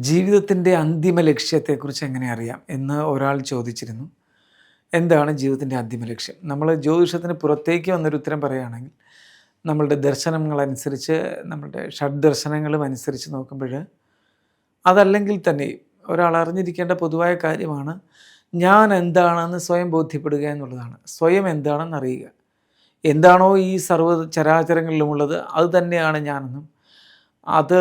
ജീവിതത്തിൻ്റെ അന്തിമ ലക്ഷ്യത്തെക്കുറിച്ച് എങ്ങനെ അറിയാം എന്ന് ഒരാൾ ചോദിച്ചിരുന്നു. എന്താണ് ജീവിതത്തിൻ്റെ അന്തിമ ലക്ഷ്യം? നമ്മൾ ജ്യോതിഷത്തിന് പുറത്തേക്ക് വന്നൊരു ഉത്തരം പറയുകയാണെങ്കിൽ, നമ്മളുടെ ദർശനങ്ങളനുസരിച്ച്, നമ്മളുടെ ഷഡ്ദർശനങ്ങളും അനുസരിച്ച് നോക്കുമ്പോൾ, അതല്ലെങ്കിൽ തന്നെ ഒരാൾ അറിഞ്ഞിരിക്കേണ്ട പൊതുവായ കാര്യമാണ് ഞാൻ എന്താണെന്ന് സ്വയം ബോധ്യപ്പെടുക എന്നുള്ളതാണ്. സ്വയം എന്താണെന്ന് അറിയുക. എന്താണോ ഈ സർവ്വ ചരാചരങ്ങളിലുമുള്ളത് അത് തന്നെയാണ് ഞാനെന്നും, അത്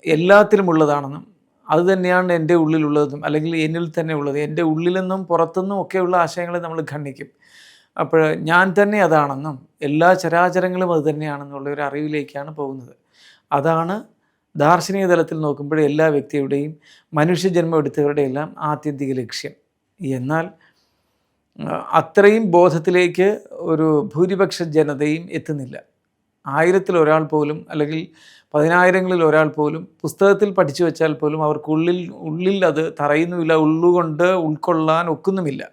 എല്ലാത്തിലും ഉള്ളതാണെന്നും, അത് തന്നെയാണ് എൻ്റെ ഉള്ളിലുള്ളതെന്നും, അല്ലെങ്കിൽ എന്നിൽ തന്നെ ഉള്ളത്, എൻ്റെ ഉള്ളിൽ നിന്നും പുറത്തുനിന്നും ഒക്കെയുള്ള ആശയങ്ങളെ നമ്മൾ ഖണ്ഡിക്കും. അപ്പോൾ ഞാൻ തന്നെ അതാണെന്നും എല്ലാ ചരാചരങ്ങളും അത് തന്നെയാണെന്നുള്ള ഒരു അറിവിലേക്കാണ് പോകുന്നത്. അതാണ് ദാർശനിക തലത്തിൽ നോക്കുമ്പോൾ എല്ലാ വ്യക്തിയുടെയും മനുഷ്യജന്മം എടുത്തവരുടെ എല്ലാം ആത്യന്തിക ലക്ഷ്യം. എന്നാൽ അത്രയും ബോധത്തിലേക്ക് ഒരു ഭൂരിപക്ഷ ജനതയും എത്തുന്നില്ല. 1000-ൽ ഒരാൾ പോലും, അല്ലെങ്കിൽ 10,000-ങ്ങളിൽ ഒരാൾ പോലും പുസ്തകത്തിൽ പഠിച്ചു വെച്ചാൽ പോലും ഉള്ളിൽ അത് തറയുന്നുമില്ല, ഉള്ളുകൊണ്ട് ഉൾക്കൊള്ളാൻ ഒക്കുന്നുമില്ല.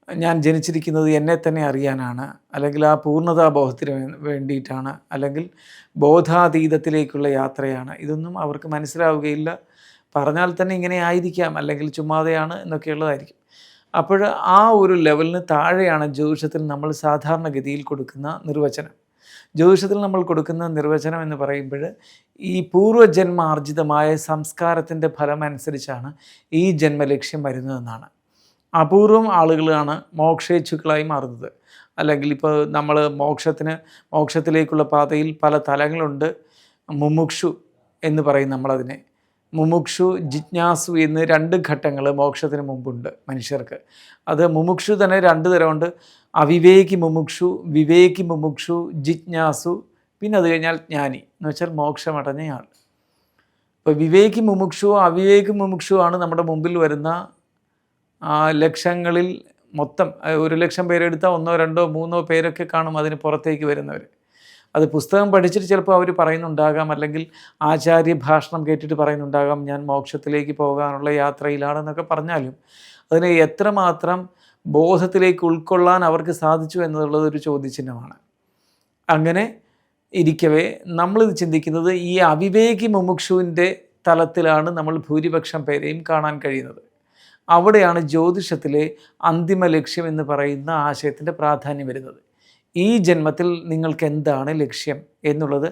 ഞാൻ ജനിച്ചിരിക്കുന്നത് എന്നെ തന്നെ അറിയാനാണ്, അല്ലെങ്കിൽ ആ പൂർണ്ണതാബോധത്തിന് വേണ്ടിയിട്ടാണ്, അല്ലെങ്കിൽ ബോധാതീതത്തിലേക്കുള്ള യാത്രയാണ്. ഇതൊന്നും അവർക്ക് മനസ്സിലാവുകയില്ല. പറഞ്ഞാൽ തന്നെ ഇങ്ങനെ ആയിരിക്കാം, അല്ലെങ്കിൽ ചുമ്മാതെയാണ് എന്നൊക്കെയുള്ളതായിരിക്കും. അപ്പോൾ ആ ഒരു ലെവലിന് താഴെയാണ് ജ്യോതിഷത്തിൽ നമ്മൾ സാധാരണഗതിയിൽ കൊടുക്കുന്ന നിർവചനം. ജ്യോതിഷത്തിൽ നമ്മൾ കൊടുക്കുന്ന നിർവചനം എന്ന് പറയുമ്പോൾ, ഈ പൂർവ്വജന്മാർജിതമായ സംസ്കാരത്തിൻ്റെ ഫലം അനുസരിച്ചാണ് ഈ ജന്മലക്ഷ്യം വരുന്നതെന്നാണ്. അപൂർവം ആളുകളാണ് മോക്ഷേച്ഛുക്കളായി മാറുന്നത്. അല്ലെങ്കിൽ ഇപ്പോൾ നമ്മൾ മോക്ഷത്തിലേക്കുള്ള പാതയിൽ പല തലങ്ങളുണ്ട്. മുമുക്ഷു എന്ന് പറയും നമ്മളതിനെ. മുമുക്ഷു, ജിജ്ഞാസു എന്ന് 2 ഘട്ടങ്ങൾ മോക്ഷത്തിന് മുമ്പുണ്ട് മനുഷ്യർക്ക്. അത് മുമുക്ഷു തന്നെ 2 തരമുണ്ട്. അവിവേകി മുമുക്ഷു, വിവേകി മുമുക്ഷു, ജിജ്ഞാസു, പിന്നെ അത് കഴിഞ്ഞാൽ ജ്ഞാനി എന്ന് വെച്ചാൽ മോക്ഷമടഞ്ഞയാൾ. ഇപ്പോൾ വിവേകി മുമുക്ഷു, അവിവേകി മുമുക്ഷു ആണ് നമ്മുടെ മുമ്പിൽ വരുന്ന ലക്ഷങ്ങളിൽ മൊത്തം 1,00,000 പേരെടുത്താൽ 1, 2, 3 പേരൊക്കെ കാണും അതിന് പുറത്തേക്ക് വരുന്നവർ. അത് പുസ്തകം പഠിച്ചിട്ട് ചിലപ്പോൾ അവർ പറയുന്നുണ്ടാകാം, അല്ലെങ്കിൽ ആചാര്യ ഭാഷണം കേട്ടിട്ട് പറയുന്നുണ്ടാകാം ഞാൻ മോക്ഷത്തിലേക്ക് പോകാനുള്ള യാത്രയിലാണെന്നൊക്കെ പറഞ്ഞാലും അതിനെ എത്രമാത്രം ബോധത്തിലേക്ക് ഉൾക്കൊള്ളാൻ അവർക്ക് സാധിച്ചു എന്നുള്ളത് ഒരു ചോദ്യചിഹ്നമാണ്. അങ്ങനെ ഇരിക്കവേ നമ്മളിത് ചിന്തിക്കുന്നത് ഈ അവിവേകി മുമുക്ഷുവിൻ്റെ തലത്തിലാണ് നമ്മൾ ഭൂരിപക്ഷം പേരെയും കാണാൻ കഴിയുന്നത്. അവിടെയാണ് ജ്യോതിഷത്തിലെ അന്തിമ ലക്ഷ്യം എന്ന് പറയുന്ന ആശയത്തിൻ്റെ പ്രാധാന്യം വരുന്നത്. ഈ ജന്മത്തിൽ നിങ്ങൾക്ക് എന്താണ് ലക്ഷ്യം എന്നുള്ളത്,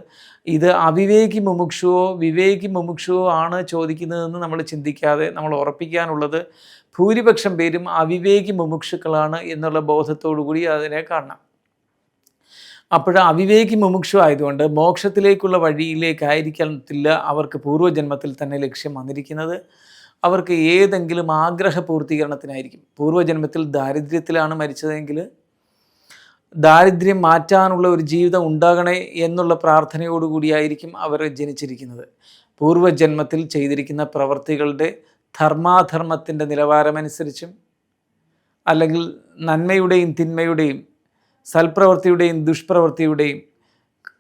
ഇത് അവിവേകി മുമുക്ഷുവോ വിവേകി മുമുക്ഷുവോ ആണ് ചോദിക്കുന്നതെന്ന് നമ്മൾ ചിന്തിക്കാതെ നമ്മൾ ഉറപ്പിക്കാനുള്ളത് ഭൂരിപക്ഷം പേരും അവിവേകി മുമുക്ഷുക്കളാണ് എന്നുള്ള ബോധത്തോടു കൂടി അതിനെ കാണണം. അപ്പോൾ അവിവേകി മുമുക്ഷു ആയതുകൊണ്ട് മോക്ഷത്തിലേക്കുള്ള വഴിയിലേക്കായിരിക്കത്തില്ല അവർക്ക് പൂർവ്വജന്മത്തിൽ തന്നെ ലക്ഷ്യം വന്നിരിക്കുന്നത്. അവർക്ക് ഏതെങ്കിലും ആഗ്രഹ പൂർത്തീകരണത്തിനായിരിക്കും. പൂർവ്വജന്മത്തിൽ ദാരിദ്ര്യത്തിലാണ് മരിച്ചതെങ്കിൽ ദാരിദ്ര്യം മാറ്റാനുള്ള ഒരു ജീവിതം ഉണ്ടാകണേ എന്നുള്ള പ്രാർത്ഥനയോടുകൂടിയായിരിക്കും അവർ ജനിച്ചിരിക്കുന്നത്. പൂർവ്വജന്മത്തിൽ ചെയ്തിരിക്കുന്ന പ്രവൃത്തികളുടെ ധർമാധർമ്മത്തിൻ്റെ നിലവാരമനുസരിച്ചും, അല്ലെങ്കിൽ നന്മയുടെയും തിന്മയുടെയും സൽപ്രവൃത്തിയുടെയും ദുഷ്പ്രവൃത്തിയുടെയും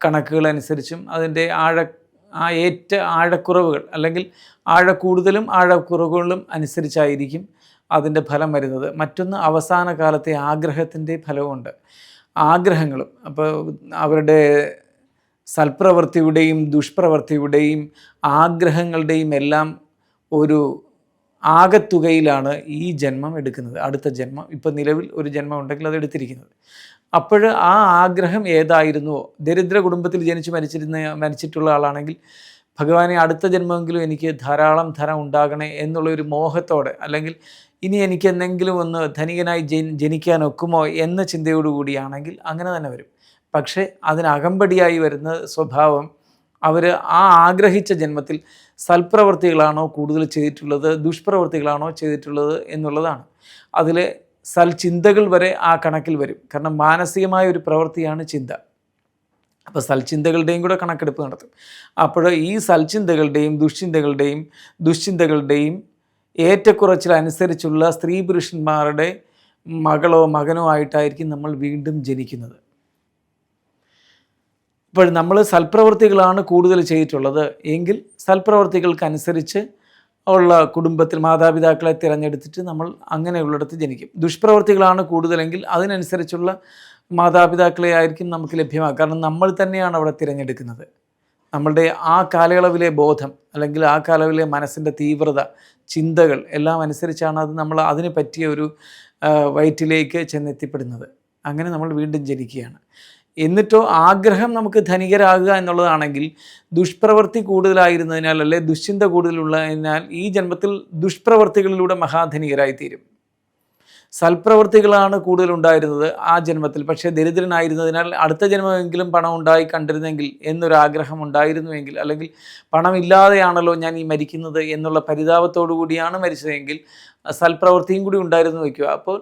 കണക്കുകളനുസരിച്ചും, അതിൻ്റെ ഏറ്റ ആഴക്കുറവുകൾ, അല്ലെങ്കിൽ ആഴക്കൂടുതലും ആഴക്കുറവുകളും അനുസരിച്ചായിരിക്കും അതിൻ്റെ ഫലം വരുന്നത്. മറ്റൊന്ന് അവസാന കാലത്തെ ആഗ്രഹത്തിൻ്റെ ഫലമുണ്ട്. ആഗ്രഹങ്ങളും, അപ്പോൾ അവരുടെ സൽപ്രവൃത്തിയുടെയും ദുഷ്പ്രവൃത്തിയുടെയും ആഗ്രഹങ്ങളുടെയും എല്ലാം ഒരു ആകത്തുകയിലാണ് ഈ ജന്മം എടുക്കുന്നത്. അടുത്ത ജന്മം, ഇപ്പോൾ നിലവിൽ ഒരു ജന്മം ഉണ്ടെങ്കിൽ അത് എടുത്തിരിക്കുന്നത്. അപ്പോൾ ആ ആഗ്രഹം ഏതായിരുന്നുവോ, ദരിദ്ര കുടുംബത്തിൽ ജനിച്ച് മരിച്ചിട്ടുള്ള ആളാണെങ്കിൽ ഭഗവാനെ അടുത്ത ജന്മമെങ്കിലും എനിക്ക് ധാരാളം ധനം ഉണ്ടാകണേ എന്നുള്ളൊരു മോഹത്തോടെ, അല്ലെങ്കിൽ ഇനി എനിക്ക് എന്തെങ്കിലും ഒന്ന് ധനികനായി ജനിക്കാൻ ഒക്കുമോ എന്ന ചിന്തയോടുകൂടിയാണെങ്കിൽ അങ്ങനെ തന്നെ വരും. പക്ഷേ അതിനകമ്പടിയായി വരുന്ന സ്വഭാവം അവർ ആ ആഗ്രഹിച്ച ജന്മത്തിൽ സൽപ്രവൃത്തികളാണോ കൂടുതൽ ചെയ്തിട്ടുള്ളത്, ദുഷ്പ്രവൃത്തികളാണോ ചെയ്തിട്ടുള്ളത് എന്നുള്ളതാണ്. അതിൽ സൽചിന്തകൾ വരെ ആ കണക്കിൽ വരും. കാരണം മാനസികമായ ഒരു പ്രവൃത്തിയാണ് ചിന്ത. അപ്പോൾ സൽചിന്തകളുടെയും കൂടെ കണക്കെടുപ്പ് നടത്തും. അപ്പോൾ ഈ സൽചിന്തകളുടെയും ദുശ്ചിന്തകളുടെയും ഏറ്റക്കുറച്ചിലനുസരിച്ചുള്ള സ്ത്രീ പുരുഷന്മാരുടെ മകളോ മകനോ ആയിട്ടായിരിക്കും നമ്മൾ വീണ്ടും ജനിക്കുന്നത്. ഇപ്പോൾ നമ്മൾ സൽപ്രവൃത്തികളാണ് കൂടുതൽ ചെയ്തിട്ടുള്ളത് എങ്കിൽ സൽപ്രവൃത്തികൾക്കനുസരിച്ച് ഉള്ള കുടുംബത്തിൽ മാതാപിതാക്കളെ തിരഞ്ഞെടുത്തിട്ട് നമ്മൾ അങ്ങനെയുള്ളിടത്ത് ജനിക്കും. ദുഷ്പ്രവൃത്തികളാണ് കൂടുതലെങ്കിൽ അതിനനുസരിച്ചുള്ള മാതാപിതാക്കളെ ആയിരിക്കും നമുക്ക് ലഭ്യമാക്കുക. കാരണം നമ്മൾ തന്നെയാണ് അവിടെ തിരഞ്ഞെടുക്കുന്നത്. നമ്മളുടെ ആ കാലയളവിലെ ബോധം അല്ലെങ്കിൽ ആ കാലയളവിലെ മനസ്സിൻ്റെ തീവ്രത, ചിന്തകൾ എല്ലാം അനുസരിച്ചാണ് അത് നമ്മൾ അതിന് പറ്റിയ ഒരു വയറ്റിലേക്ക് ചെന്നെത്തിപ്പെടുന്നത്. അങ്ങനെ നമ്മൾ വീണ്ടും ജനിക്കുകയാണ്. എന്നിട്ടോ ആഗ്രഹം നമുക്ക് ധനികരാകുക എന്നുള്ളതാണെങ്കിൽ ദുഷ്പ്രവൃത്തി കൂടുതലായിരുന്നതിനാൽ അല്ലെ ദുശ്ചിന്ത കൂടുതലുള്ളതിനാൽ ഈ ജന്മത്തിൽ ദുഷ്പ്രവൃത്തികളിലൂടെ മഹാധനികരായിത്തീരും. സൽപ്രവൃത്തികളാണ് കൂടുതലുണ്ടായിരുന്നത് ആ ജന്മത്തിൽ, പക്ഷേ ദരിദ്രനായിരുന്നതിനാൽ അടുത്ത ജന്മമെങ്കിലും പണം ഉണ്ടായി കണ്ടിരുന്നെങ്കിൽ എന്നൊരാഗ്രഹം ഉണ്ടായിരുന്നുവെങ്കിൽ, അല്ലെങ്കിൽ പണമില്ലാതെയാണല്ലോ ഞാൻ ഈ മരിക്കുന്നത് എന്നുള്ള പരിതാപത്തോടു കൂടിയാണ് മരിച്ചതെങ്കിൽ സൽപ്രവൃത്തിയും കൂടി ഉണ്ടായിരുന്നു വയ്ക്കുക. അപ്പോൾ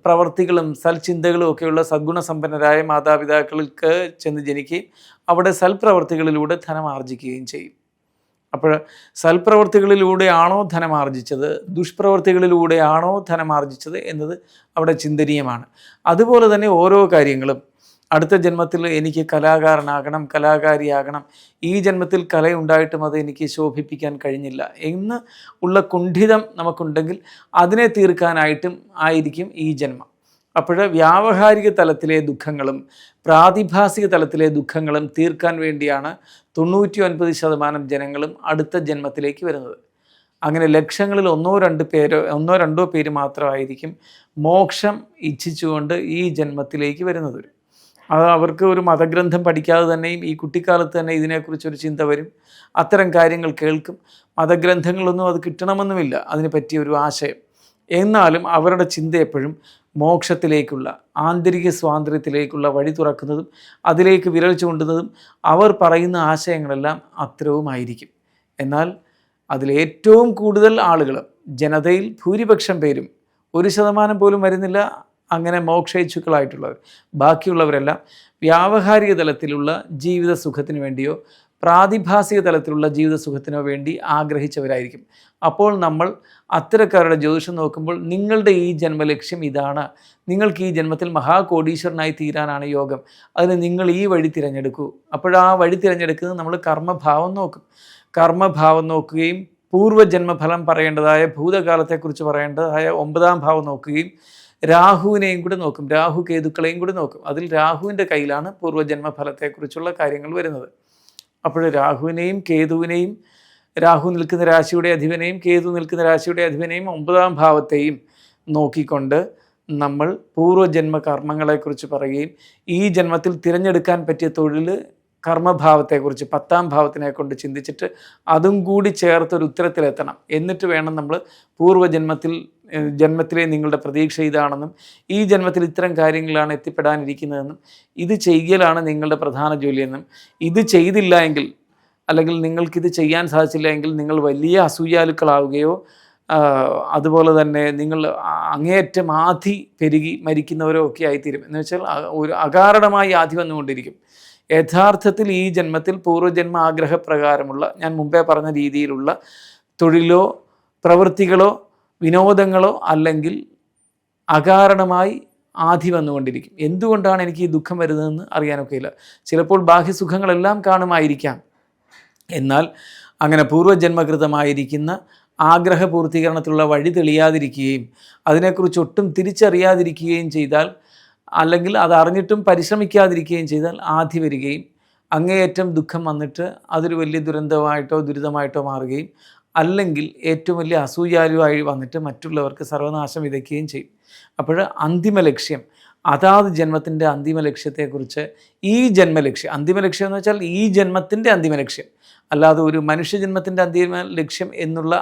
പ്രവർത്തികളും സൽചിന്തകളും ഒക്കെയുള്ള സദ്ഗുണസമ്പന്നരായ മാതാപിതാക്കൾക്ക് ചെന്ന് ജനിക്കുകയും അവിടെ സൽപ്രവർത്തികളിലൂടെ ധനം ആർജിക്കുകയും ചെയ്യും. അപ്പോൾ സൽപ്രവർത്തികളിലൂടെയാണോ ധനമാർജിച്ചത്, ദുഷ്പ്രവർത്തികളിലൂടെയാണോ ധനമാർജിച്ചത് എന്നത് അവിടെ ചിന്തനീയമാണ്. അതുപോലെ തന്നെ ഓരോ കാര്യങ്ങളും അടുത്ത ജന്മത്തിൽ എനിക്ക് കലാകാരനാകണം, കലാകാരിയാകണം, ഈ ജന്മത്തിൽ കലയുണ്ടായിട്ടും അത് എനിക്ക് ശോഭിപ്പിക്കാൻ കഴിഞ്ഞില്ല എന്ന് ഉള്ള കുണ്ഠിതം നമുക്കുണ്ടെങ്കിൽ അതിനെ തീർക്കാനായിട്ടും ആയിരിക്കും ഈ ജന്മം. അപ്പോൾ വ്യാവഹാരിക തലത്തിലെ ദുഃഖങ്ങളും പ്രാതിഭാസിക തലത്തിലെ ദുഃഖങ്ങളും തീർക്കാൻ വേണ്ടിയാണ് 99% ജനങ്ങളും അടുത്ത ജന്മത്തിലേക്ക് വരുന്നത്. അങ്ങനെ ലക്ഷങ്ങളിൽ ഒന്നോ രണ്ടോ പേര് മാത്രമായിരിക്കും മോക്ഷം ഇച്ഛിച്ചുകൊണ്ട് ഈ ജന്മത്തിലേക്ക് വരുന്നത്. അത് അവർക്ക് ഒരു മതഗ്രന്ഥം പഠിക്കാതെ തന്നെയും ഈ കുട്ടിക്കാലത്ത് തന്നെ ഇതിനെക്കുറിച്ചൊരു ചിന്ത വരും, അത്തരം കാര്യങ്ങൾ കേൾക്കും. മതഗ്രന്ഥങ്ങളൊന്നും അത് കിട്ടണമെന്നുമില്ല അതിനെ പറ്റിയ ഒരു ആശയം. എന്നാലും അവരുടെ ചിന്ത എപ്പോഴും മോക്ഷത്തിലേക്കുള്ള ആന്തരിക സ്വാതന്ത്ര്യത്തിലേക്കുള്ള വഴി തുറക്കുന്നതും അതിലേക്ക് വിരൽ ചൂണ്ടുന്നതും അവർ പറയുന്ന ആശയങ്ങളെല്ലാം അത്തരവുമായിരിക്കും. എന്നാൽ അതിലേറ്റവും കൂടുതൽ ആളുകൾ, ജനതയിൽ ഭൂരിപക്ഷം പേരും 1% പോലും വരുന്നില്ല അങ്ങനെ മോക്ഷേച്ഛുക്കളായിട്ടുള്ളവർ. ബാക്കിയുള്ളവരെല്ലാം വ്യാവഹാരിക തലത്തിലുള്ള ജീവിത സുഖത്തിന് വേണ്ടിയോ പ്രാതിഭാസിക തലത്തിലുള്ള ജീവിത സുഖത്തിനോ വേണ്ടി ആഗ്രഹിച്ചവരായിരിക്കും. അപ്പോൾ നമ്മൾ അത്തരക്കാരുടെ ജ്യോതിഷം നോക്കുമ്പോൾ നിങ്ങളുടെ ഈ ജന്മലക്ഷ്യം ഇതാണ്, നിങ്ങൾക്ക് ഈ ജന്മത്തിൽ മഹാകോടീശ്വരനായി തീരാനാണ് യോഗം, അതിന് നിങ്ങൾ ഈ വഴി തിരഞ്ഞെടുക്കൂ. അപ്പോഴാ വഴി തിരഞ്ഞെടുക്കുന്നത് നമ്മൾ കർമ്മഭാവം നോക്കും. കർമ്മഭാവം നോക്കുകയും പൂർവ്വജന്മഫലം പറയേണ്ടതായ ഭൂതകാലത്തെക്കുറിച്ച് പറയേണ്ടതായ 9ാം ഭാവം നോക്കുകയും രാഹുവിനെയും കൂടി നോക്കും, രാഹു കേതുക്കളെയും കൂടി നോക്കും. അതിൽ രാഹുവിൻ്റെ കയ്യിലാണ് പൂർവ്വജന്മഫലത്തെക്കുറിച്ചുള്ള കാര്യങ്ങൾ വരുന്നത്. അപ്പോൾ രാഹുവിനെയും കേതുവിനെയും, രാഹു നിൽക്കുന്ന രാശിയുടെ അധിപനെയും കേതു നിൽക്കുന്ന രാശിയുടെ അധിപനെയും 9ാം ഭാവത്തെയും നോക്കിക്കൊണ്ട് നമ്മൾ പൂർവ്വജന്മ കർമ്മങ്ങളെക്കുറിച്ച് പറയുകയും ഈ ജന്മത്തിൽ തിരഞ്ഞെടുക്കാൻ പറ്റിയ തൊഴിൽ കർമ്മഭാവത്തെക്കുറിച്ച് 10ാം ഭാവത്തിനെ കൊണ്ട് ചിന്തിച്ചിട്ട് അതും കൂടി ചേർത്തൊരു ഉത്തരത്തിലെത്തണം. എന്നിട്ട് വേണം നമ്മൾ ജന്മത്തിലെ നിങ്ങളുടെ പ്രതീക്ഷ ഇതാണെന്നും ഈ ജന്മത്തിൽ ഇത്തരം കാര്യങ്ങളാണ് എത്തിപ്പെടാനിരിക്കുന്നതെന്നും ഇത് ചെയ്യലാണ് നിങ്ങളുടെ പ്രധാന ജോലിയെന്നും ഇത് ചെയ്തില്ല എങ്കിൽ അല്ലെങ്കിൽ നിങ്ങൾക്കിത് ചെയ്യാൻ സാധിച്ചില്ല എങ്കിൽ നിങ്ങൾ വലിയ അസൂയാലുക്കളാവുകയോ അതുപോലെ തന്നെ നിങ്ങൾ അങ്ങേയറ്റം ആധി പെരുകി മരിക്കുന്നവരോ ഒക്കെ ആയിത്തീരും. എന്ന് വെച്ചാൽ ഒരു അകാരണമായി ആധി വന്നുകൊണ്ടിരിക്കും. യഥാർത്ഥത്തിൽ ഈ ജന്മത്തിൽ പൂർവ്വജന്മ ആഗ്രഹപ്രകാരമുള്ള ഞാൻ മുമ്പേ പറഞ്ഞ രീതിയിലുള്ള തൊഴിലോ പ്രവൃത്തികളോ വിനോദങ്ങളോ അല്ലെങ്കിൽ അകാരണമായി ആധി വന്നുകൊണ്ടിരിക്കും. എന്തുകൊണ്ടാണ് എനിക്ക് ഈ ദുഃഖം വരുന്നതെന്ന് അറിയാനൊക്കെയില്ല. ചിലപ്പോൾ ബാഹ്യസുഖങ്ങളെല്ലാം കാണുമായിരിക്കാം, എന്നാൽ അങ്ങനെ പൂർവ്വജന്മകൃതമായിരിക്കുന്ന ആഗ്രഹപൂർത്തീകരണത്തിലുള്ള വഴി തെളിയാതിരിക്കുകയും അതിനെക്കുറിച്ച് ഒട്ടും തിരിച്ചറിയാതിരിക്കുകയും ചെയ്താൽ, അല്ലെങ്കിൽ അതറിഞ്ഞിട്ടും പരിശ്രമിക്കാതിരിക്കുകയും ചെയ്താൽ ആധി വരികയും അങ്ങേയറ്റം ദുഃഖം വന്നിട്ട് അതൊരു വലിയ ദുരന്തമായിട്ടോ മാറുകയും അല്ലെങ്കിൽ ഏറ്റവും വലിയ അസൂയാലുവായി വന്നിട്ട് മറ്റുള്ളവർക്ക് സർവനാശം വിതയ്ക്കുകയും ചെയ്യും. അപ്പോൾ അന്തിമ ലക്ഷ്യം, അതാത് ജന്മത്തിൻ്റെ അന്തിമ ലക്ഷ്യത്തെക്കുറിച്ച് ഈ ജന്മലക്ഷ്യം, അന്തിമ ലക്ഷ്യം എന്ന് വെച്ചാൽ ഈ ജന്മത്തിൻ്റെ അന്തിമ ലക്ഷ്യം, അല്ലാതെ ഒരു മനുഷ്യജന്മത്തിൻ്റെ അന്തിമ ലക്ഷ്യം എന്നുള്ള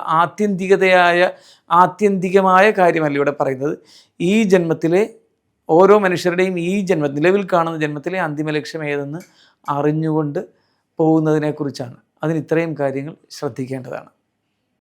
ആത്യന്തികമായ കാര്യമല്ല ഇവിടെ പറയുന്നത്. ഈ ജന്മത്തിലെ ഓരോ മനുഷ്യരുടെയും ഈ നിലവിൽ കാണുന്ന ജന്മത്തിലെ അന്തിമ ലക്ഷ്യം ഏതെന്ന് അറിഞ്ഞുകൊണ്ട് പോകുന്നതിനെക്കുറിച്ചാണ്. അതിന് ഇത്രയും കാര്യങ്ങൾ ശ്രദ്ധിക്കേണ്ടതാണ്.